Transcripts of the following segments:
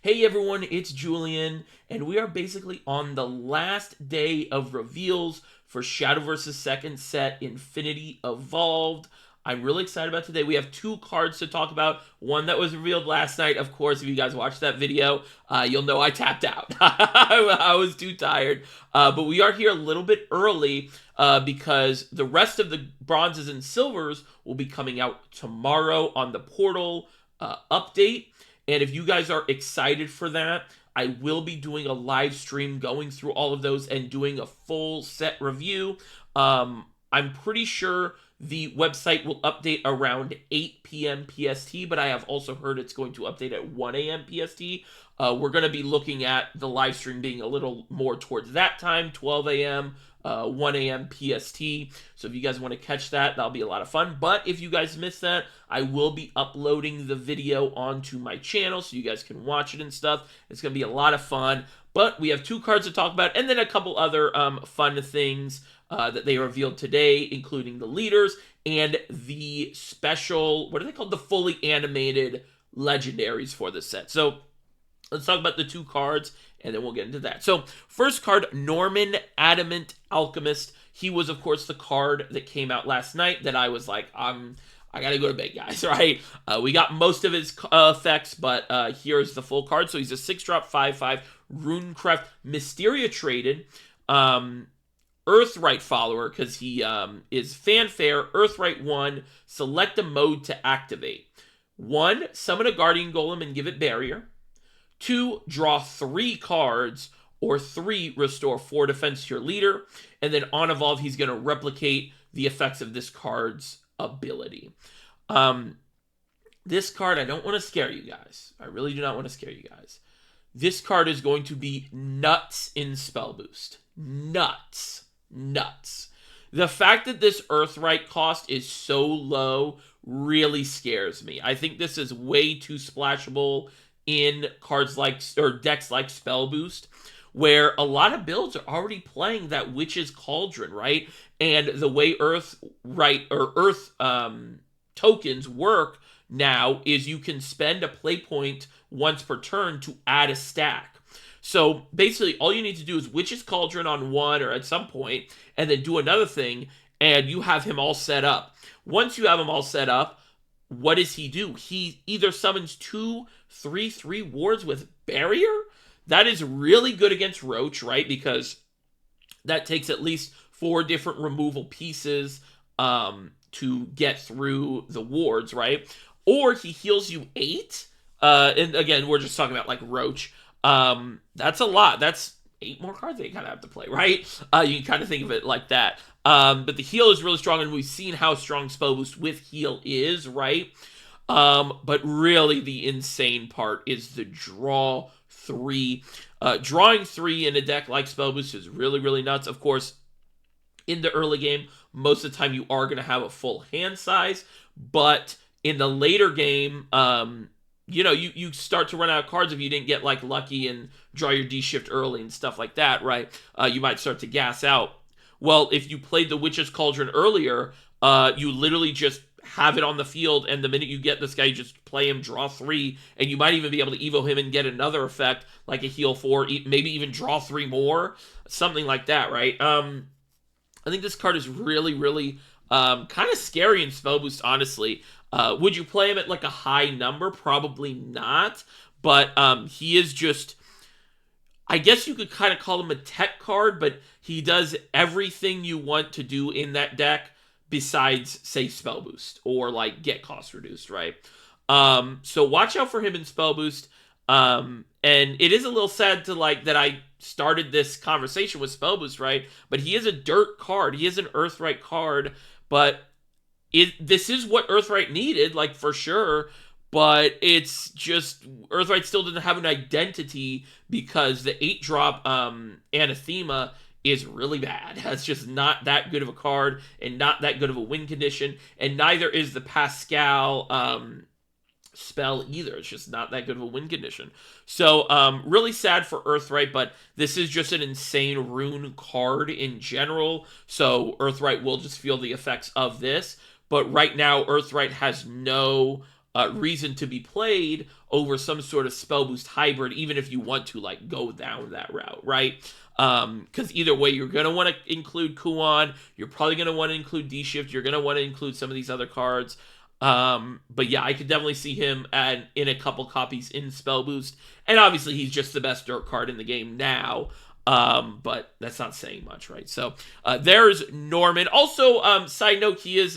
Hey everyone, it's Julian, and we are basically on the last day of reveals for Shadowverse's second set, Infinity Evolved. I'm really excited about today. We have two cards to talk about. One that was revealed last night. Of course, if you guys watched that video, you'll know I tapped out. I was too tired. But we are here a little bit early because the rest of the bronzes and silvers will be coming out tomorrow on the portal update. And if you guys are excited for that, I will be doing a live stream going through all of those and doing a full set review. I'm pretty sure the website will update around 8 p.m. PST, but I have also heard it's going to update at 1 a.m. PST. We're going to be looking at the live stream being a little more towards that time, 12 a.m., 1 a.m. PST. So if you guys want to catch that, that'll be a lot of fun. But if you guys missed that, I will be uploading the video onto my channel so you guys can watch it and stuff. It's going to be a lot of fun. But we have two cards to talk about and then a couple other fun things that they revealed today, including the leaders and the special, what are they called? The fully animated legendaries for this set. So let's talk about the two cards, and then we'll get into that. So, first card, Norman Adamant Alchemist. He was, of course, the card that came out last night that I was like, I gotta go to bed, guys, right? We got most of his effects, but here's the full card. So he's a 6-drop, 5/5, Runecraft, Mysteria traded, Earthright follower, because he is Fanfare, Earthright 1, select a mode to activate. 1, summon a Guardian Golem and give it Barrier. 2, draw 3 cards, or 3, restore 4 defense to your leader. And then on evolve, he's going to replicate the effects of this card's ability. This card, I don't want to scare you guys. I really do not want to scare you guys. This card is going to be nuts in spell boost. Nuts. The fact that this Earthright cost is so low really scares me. I think this is way too splashable in cards like, or decks like Spell Boost, where a lot of builds are already playing that Witch's Cauldron, right? And the way Earth tokens work now is you can spend a play point once per turn to add a stack. So basically, all you need to do is Witch's Cauldron on one or at some point, and then do another thing, and you have him all set up. Once you have him all set up, what does he do? He either summons 2 3/3 wards with Barrier. That is really good against Roach, right? Because that takes at least 4 different removal pieces to get through the wards, right? Or he heals you 8. And again, we're just talking about like Roach. That's a lot. That's 8 more cards that you kind of have to play, right? You can kind of think of it like that. But the heal is really strong, and we've seen how strong Spell Boost with heal is, right? But really the insane part is the draw 3. Drawing 3 in a deck like Spell Boost is really, really nuts. Of course, in the early game, most of the time you are going to have a full hand size, but in the later game, you start to run out of cards if you didn't get like lucky and draw your D-shift early and stuff like that, right? You might start to gas out. Well, if you played the Witch's Cauldron earlier, you literally just have it on the field, and the minute you get this guy, you just play him, draw 3, and you might even be able to evo him and get another effect, like a heal 4, maybe even draw 3 more, something like that, right? I think this card is really, really kind of scary in Spell Boost, honestly. Would you play him at like a high number? Probably not, but he is just, I guess you could kind of call him a tech card, but he does everything you want to do in that deck besides, say, Spell Boost or like get cost reduced, right? So watch out for him in Spell Boost. And it is a little sad to like that I started this conversation with Spell Boost, right? But he is a dirt card. He is an Earthright card, but this is what Earthright needed, like for sure. But it's just Earthright still doesn't have an identity because the 8-drop Anathema is really bad. That's just not that good of a card and not that good of a win condition. And neither is the Pascal spell either. It's just not that good of a win condition. So really sad for Earthright, but this is just an insane rune card in general. So Earthright will just feel the effects of this. But right now, Earthright has no reason to be played over some sort of spell boost hybrid, even if you want to like go down that route, right? Because either way, you're going to want to include Kuan, you're probably going to want to include D-Shift, you're going to want to include some of these other cards. But yeah, I could definitely see him in a couple copies in spell boost, and obviously he's just the best dirt card in the game now. But that's not saying much, right? So there's Norman. Also, side note, he is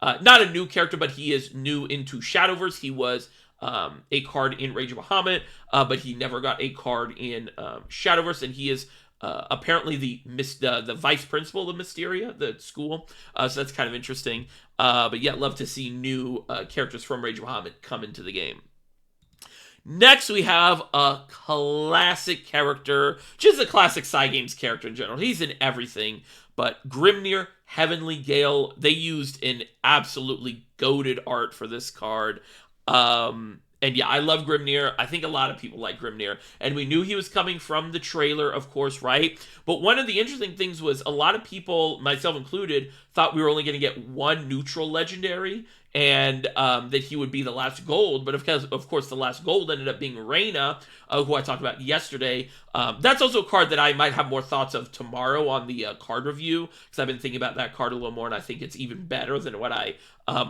not a new character, but he is new into Shadowverse. He was a card in Rage of Bahamut, but he never got a card in Shadowverse, and he is apparently the vice principal of Mysteria, the school. So that's kind of interesting. But yeah, love to see new characters from Rage of Bahamut come into the game. Next, we have a classic character, just a classic Cygames character in general. He's in everything, but Grimnir, Heavenly Gale, they used an absolutely goated art for this card. And yeah, I love Grimnir. I think a lot of people like Grimnir. And we knew he was coming from the trailer, of course, right? But one of the interesting things was a lot of people, myself included, thought we were only going to get one neutral legendary, and that he would be the last gold. But of course, the last gold ended up being Reyna, who I talked about yesterday. That's also a card that I might have more thoughts of tomorrow on the card review, because I've been thinking about that card a little more, and I think it's even better than what I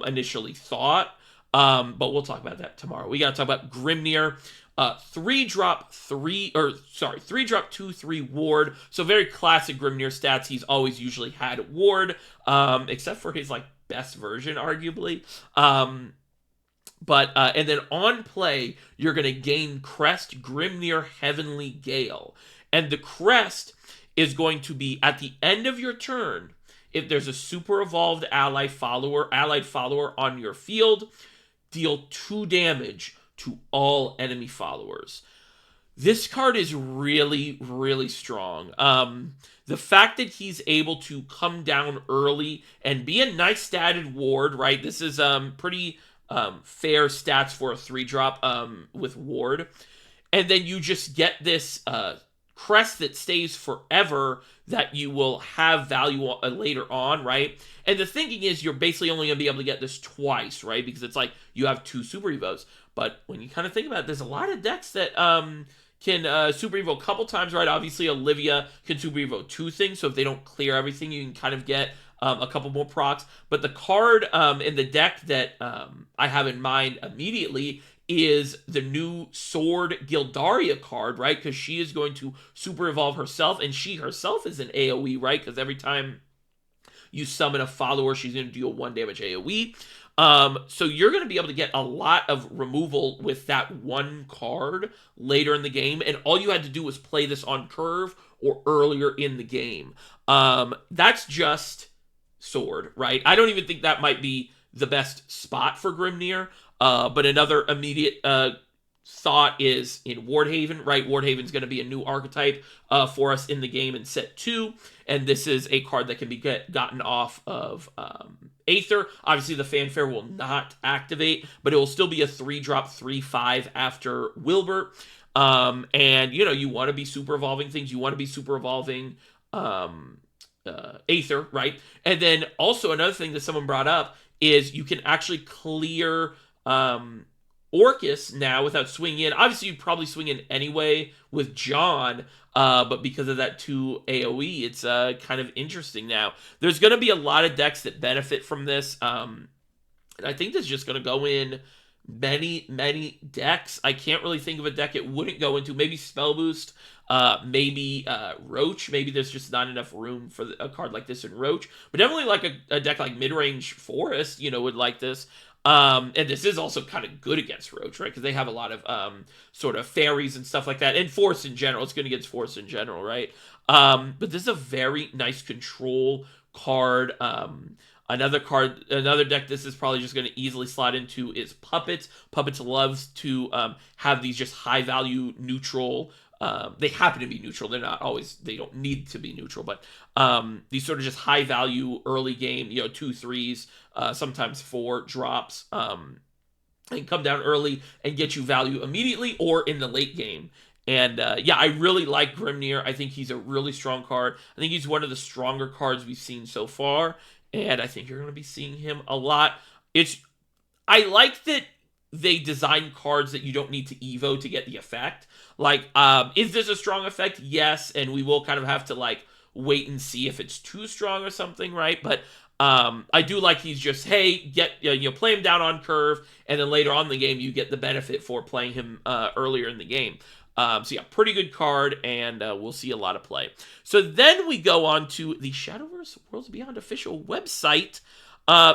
initially thought. But we'll talk about that tomorrow. We got to talk about Grimnir. 3-drop 2/3 ward. So very classic Grimnir stats. He's always usually had ward, except for his like best version, arguably. And then on play, you're gonna gain Crest Grimnir Heavenly Gale, and the crest is going to be at the end of your turn. If there's a super evolved allied follower on your field, deal 2 damage to all enemy followers. This card is really, really strong. The fact that he's able to come down early and be a nice statted ward, right? This is pretty fair stats for a 3-drop with ward. And then you just get this crest that stays forever that you will have value later on, right? And the thinking is you're basically only going to be able to get this twice, right? Because it's like you have 2 Super Evos. But when you kind of think about it, there's a lot of decks that can Super Evo a couple times, right? Obviously, Olivia can Super Evo 2 things, so if they don't clear everything, you can kind of get a couple more procs. But the card in the deck that I have in mind immediately is the new Sword Gildaria card, right? Because she is going to super evolve herself, and she herself is an AoE, right? Because every time you summon a follower, she's going to deal 1 damage AoE. So you're going to be able to get a lot of removal with that one card later in the game, and all you had to do was play this on curve or earlier in the game. That's just Sword, right? I don't even think that might be the best spot for Grimnir. But another immediate thought is in Wardhaven, right? Wardhaven's going to be a new archetype for us in the game in set 2, and this is a card that can be gotten off of Aether. Obviously, the Fanfare will not activate, but it will still be a 3-drop 3/5 after Wilbert. And, you want to be super evolving things. You want to be super evolving Aether, right? And then also another thing that someone brought up is you can actually clear Orcus now without swinging in. Obviously, you'd probably swing in anyway with John, but because of that 2 AoE, it's kind of interesting now. There's going to be a lot of decks that benefit from this, and I think this is just going to go in many, many decks. I can't really think of a deck it wouldn't go into. Maybe Spell Boost, maybe Roach. Maybe there's just not enough room for a card like this in Roach, but definitely like a deck like Midrange Forest, would like this. And this is also kind of good against Roach, right? Because they have a lot of sort of fairies and stuff like that, and Force in general. It's good against Force in general, right? But this is a very nice control card. Another deck this is probably just going to easily slot into is Puppets. Puppets loves to have these just high value neutral. They happen to be neutral. They're not always. They don't need to be neutral, but these sort of just high value early game. 2/3s, sometimes 4 drops, and come down early and get you value immediately or in the late game. And yeah, I really like Grimnir. I think he's a really strong card. I think he's one of the stronger cards we've seen so far, and I think you're going to be seeing him a lot. I like that they design cards that you don't need to evo to get the effect. Like, is this a strong effect? Yes, and we will kind of have to like wait and see if it's too strong or something, right? But I do like he's just, hey, play him down on curve, and then later on in the game you get the benefit for playing him earlier in the game. So yeah, pretty good card, and we'll see a lot of play. So then we go on to the Shadowverse Worlds Beyond official website,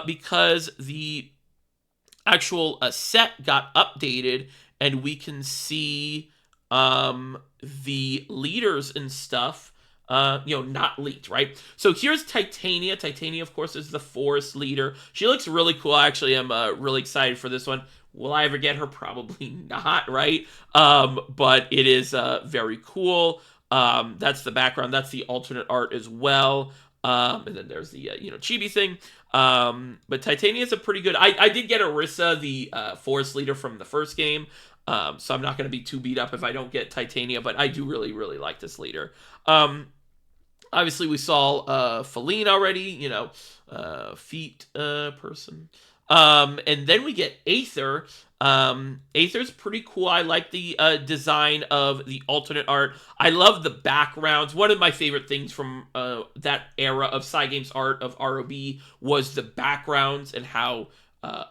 because the actual set got updated, and we can see the leaders and stuff, not leaked, right? So here's Titania. Titania, of course, is the forest leader. She looks really cool. I actually am really excited for this one. Will I ever get her? Probably not, right? But it is very cool. That's the background. That's the alternate art as well. And then there's the chibi thing. But Titania is a pretty good. I did get Orisa, the forest leader from the first game. So I'm not going to be too beat up if I don't get Titania, but I do really, really like this leader. Obviously, we saw Feline already, feet person. And then we get Aether. Aether's pretty cool. I like the design of the alternate art. I love the backgrounds. One of my favorite things from that era of Cygames art of ROB was the backgrounds and how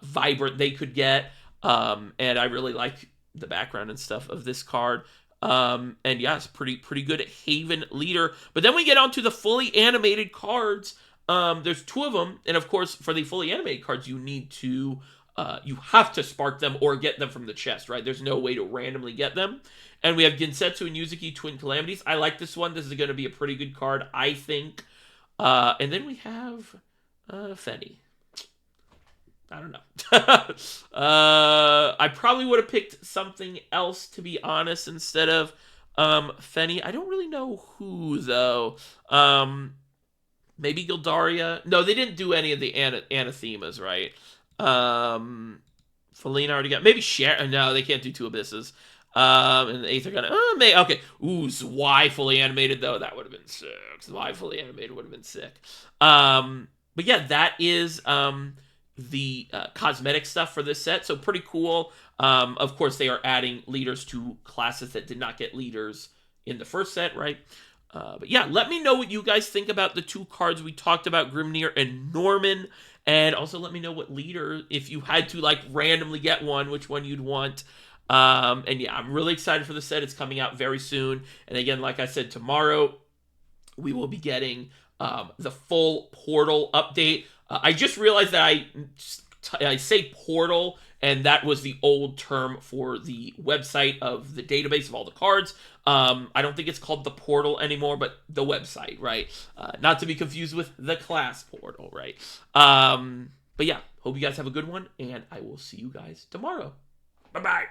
vibrant they could get. And I really like the background and stuff of this card. And yeah, it's pretty good at Haven leader. But then we get onto the fully animated cards. There's 2 of them, and of course, for the fully animated cards, you need to you have to spark them or get them from the chest, right? There's no way to randomly get them. And we have Gensetsu and Yuzuki, Twin Calamities. I like this one. This is going to be a pretty good card, I think. And then we have Fenny. I don't know. I probably would have picked something else, to be honest, instead of Fenny. I don't really know who, though. Maybe Gildaria. No, they didn't do any of the anathemas, right? Feline already got. Maybe Sharon. No, they can't do 2 abysses. And the Aether gonna. Okay. Ooh, Zwei fully animated, though. That would have been sick. Zwei fully animated would have been sick. But yeah, that is the cosmetic stuff for this set. So pretty cool. Of course, they are adding leaders to classes that did not get leaders in the first set, right? But yeah, let me know what you guys think about the 2 cards we talked about, Grimnir and Norman. And also let me know what leader, if you had to like randomly get one, which one you'd want. And yeah, I'm really excited for the set. It's coming out very soon. And again, like I said, tomorrow we will be getting the full Portal update. I just realized that I say Portal, and that was the old term for the website of the database of all the cards. I don't think it's called the Portal anymore, but the website, right? Not to be confused with the class Portal, right? But yeah, hope you guys have a good one, and I will see you guys tomorrow. Bye-bye.